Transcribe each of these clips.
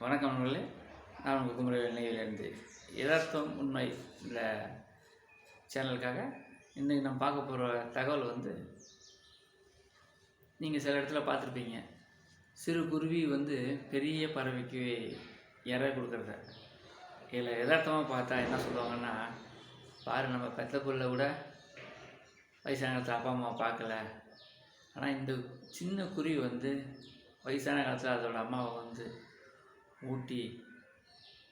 வணக்கம் நண்பர்களே. நான் உங்கள் குமரவேல் நெய்யிலிருந்து யதார்த்தம் உண்மை இந்த சேனலுக்காக இன்றைக்கி நம்ம பார்க்க போகிற தகவல் வந்து, நீங்கள் சில இடத்துல பார்த்துருப்பீங்க, சிறு குருவி வந்து பெரிய பறவைக்கு இறை கொடுக்குறத. இதில் யதார்த்தமாக பார்த்தா என்ன சொல்லுவாங்கன்னா, பாரு நம்ம பெத்த புள்ள கூட வயசான காலத்தில் அப்பா அம்மா பார்க்கல, ஆனால் இந்த சின்ன குருவி வந்து வயசான காலத்தில் அதோட அம்மாவை வந்து ஊட்டி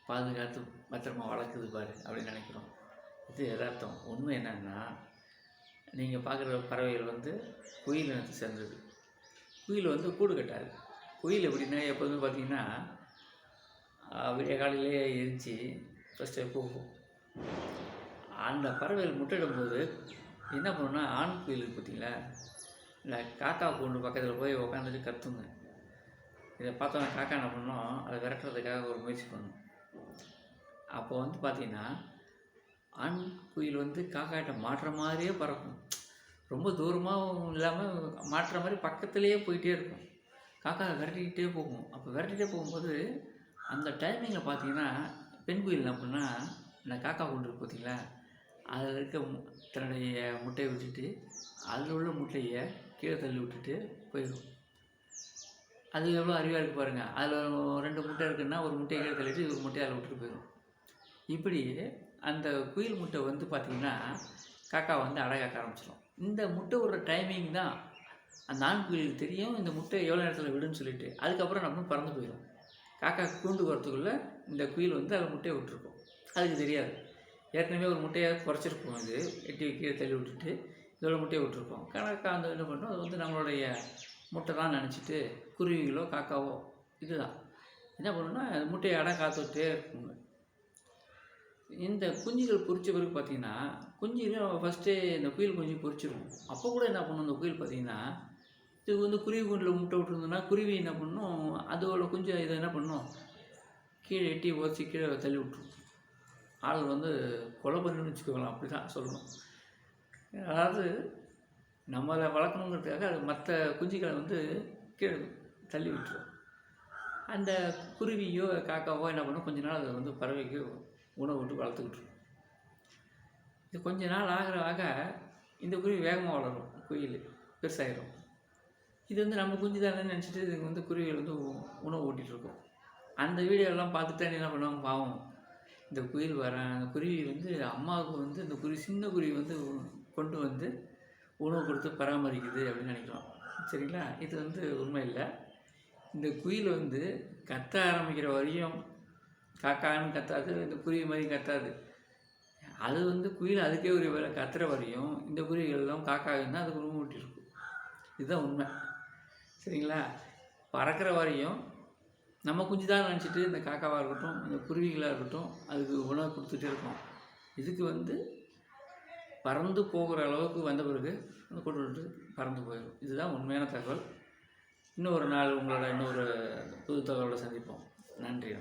பாதுகாத்து பத்திரமா வளர்க்குது பாரு அப்படின்னு நினைக்கிறோம். இது யதார்த்தம். உண்மை என்னென்னா, நீங்கள் பார்க்குற பறவைகள் வந்து குயில் இனத்தை சேர்ந்தது. குயில் வந்து கூடு கட்டாது. குயில் எப்படின்னா எப்போதுமே பார்த்திங்கன்னா விடிய காலையிலேயே எரிஞ்சு ஃபஸ்ட்டு போகும். அந்த பறவைகள் முட்டையிடும்போது என்ன பண்ணுன்னா, ஆண் குயில் பார்த்திங்களா, இல்லை காக்கா கூண்டு பக்கத்தில் போய் உட்காந்துட்டு கத்துங்க. இதை பார்த்தோன்னா காக்கா என்ன பண்ணோம், அதை விரட்டுறதுக்காக ஒரு முயற்சி பண்ணும். அப்போ வந்து பார்த்திங்கன்னா, ஆண் குயில் வந்து காக்காட்ட மாட்டுற மாதிரியே பறக்கும். ரொம்ப தூரமாகவும் இல்லாமல் மாட்டுற மாதிரி பக்கத்துலேயே போயிட்டே இருக்கும். காக்கா விரட்டிக்கிட்டே போகும். அப்போ விரட்டிகிட்டே போகும்போது அந்த டைமிங்கில் பார்த்திங்கன்னா, பெண் குயில் என்ன பண்ணால், இந்த காக்கா கூண்டு இருக்கு பார்த்திங்களா, அதில் இருக்க தன்னுடைய முட்டையை விட்டுட்டு அதில் உள்ள முட்டையை கீழே தள்ளி விட்டுட்டு போயிடும். அது எவ்வளோ அறிவாக இருக்குது பாருங்கள். அதில் 2 முட்டை இருக்குன்னா, ஒரு முட்டையை கீழே தள்ளிட்டு ஒரு முட்டையை அதில் விட்டுட்டு போயிடும். இப்படி அந்த குயில் முட்டை வந்து பார்த்திங்கன்னா, காக்கா வந்து அடகாக்க ஆரம்பிச்சிடும். இந்த முட்டை விடுற டைமிங் தான் அந்த ஆண் குயிலுக்கு தெரியும், இந்த முட்டை எவ்வளோ நேரத்தில் விடுன்னு சொல்லிட்டு. அதுக்கப்புறம் நம்ம பறந்து போயிடும். காக்கா கூண்டு வரத்துக்குள்ளே இந்த குயில் வந்து அதில் முட்டையை விட்டுருக்கும். அதுக்கு தெரியாது. ஏற்கனவே ஒரு முட்டையை குறைச்சிருக்கும். அது எட்டி கீழே தள்ளி விட்டுட்டு இதோட முட்டையை விட்டுருக்கோம். காக்கா வந்து என்ன பண்ணுறோம், அது வந்து நம்மளுடைய முட்டை தான் நினச்சிட்டு, குருவிகளோ காக்காவோ இதுதான் என்ன பண்ணுன்னா, முட்டையை காத்துக்கிட்டே இருக்குங்க. இந்த குஞ்சுகள் பொரிச்ச பிறகு பார்த்திங்கன்னா, குஞ்சுகளும் ஃபஸ்ட்டே இந்த குயில் குஞ்சு பொரிச்சிடும். அப்போ கூட என்ன பண்ணும், இந்த குயில் பார்த்திங்கன்னா, இது வந்து குருவி கூண்டில் முட்டை விட்டுருந்தோன்னா, குருவி என்ன பண்ணும், அதோட குஞ்சு இதை என்ன பண்ணும், கீழே எட்டி உதச்சி கீழே தள்ளி விட்டுரும். ஆள் வந்து கொலை பண்ணுன்னு வச்சுக்கோங்களேன், அப்படி தான் சொல்லணும். அதாவது நம்மளை வளர்க்கணுங்கிறதுக்காக அது மற்ற குஞ்சுகளை வந்து கீழே தள்ளி விட்டுரும். அந்த குருவியோ காக்காவோ என்ன பண்ணும், கொஞ்ச நாள் அதை வந்து பறவைக்கு உணவு விட்டு வளர்த்துக்கிட்டுரும். இது கொஞ்ச நாள் ஆக இந்த குருவி வேகமாக வளரும். குயில் பெருசாகிடும். இது வந்து நம்ம குஞ்சு தானே நினச்சிட்டு இதுக்கு வந்து குருவிகள் வந்து உணவு ஊட்டிகிட்ருக்கோம். அந்த வீடியோலாம் பார்த்துட்டு என்ன பண்ணுவாங்க, பாவம் இந்த குயில் அந்த குருவி வந்து அம்மாவுக்கு வந்து இந்த குருவி சின்ன குருவி வந்து கொண்டு வந்து உணவு கொடுத்து பராமரிக்குது அப்படின்னு நினைக்கிறோம். சரிங்களா? இது வந்து உண்மை இல்லை. இந்த குயில் வந்து கத்த ஆரம்பிக்கிற வரையும் காக்கான்னு கத்தாது, இந்த குருவி மாதிரி கத்தாது. அது வந்து குயில் அதுக்கே ஒரு வேலை கத்துற வரையும் இந்த குருவிகள்லாம் காக்காவும் தான் அதுக்கு உணவு ஊட்டியிருக்கும். இதுதான் உண்மை. சரிங்களா? பறக்கிற வரையும் நம்ம குஞ்சு தான் நினச்சிட்டு இந்த காக்காவாக இருக்கட்டும், இந்த குருவிகளாக இருக்கட்டும், அதுக்கு உணவு கொடுத்துட்டே இருக்கோம். இதுக்கு வந்து பறந்து போகிற அளவுக்கு வந்த பிறகு கொண்டு விட்டு பறந்து போயிடும். இதுதான் உண்மையான தகவல். இன்னொரு நாள் உங்களோட இன்னொரு புது தகவலோடு சந்திப்போம். நன்றி.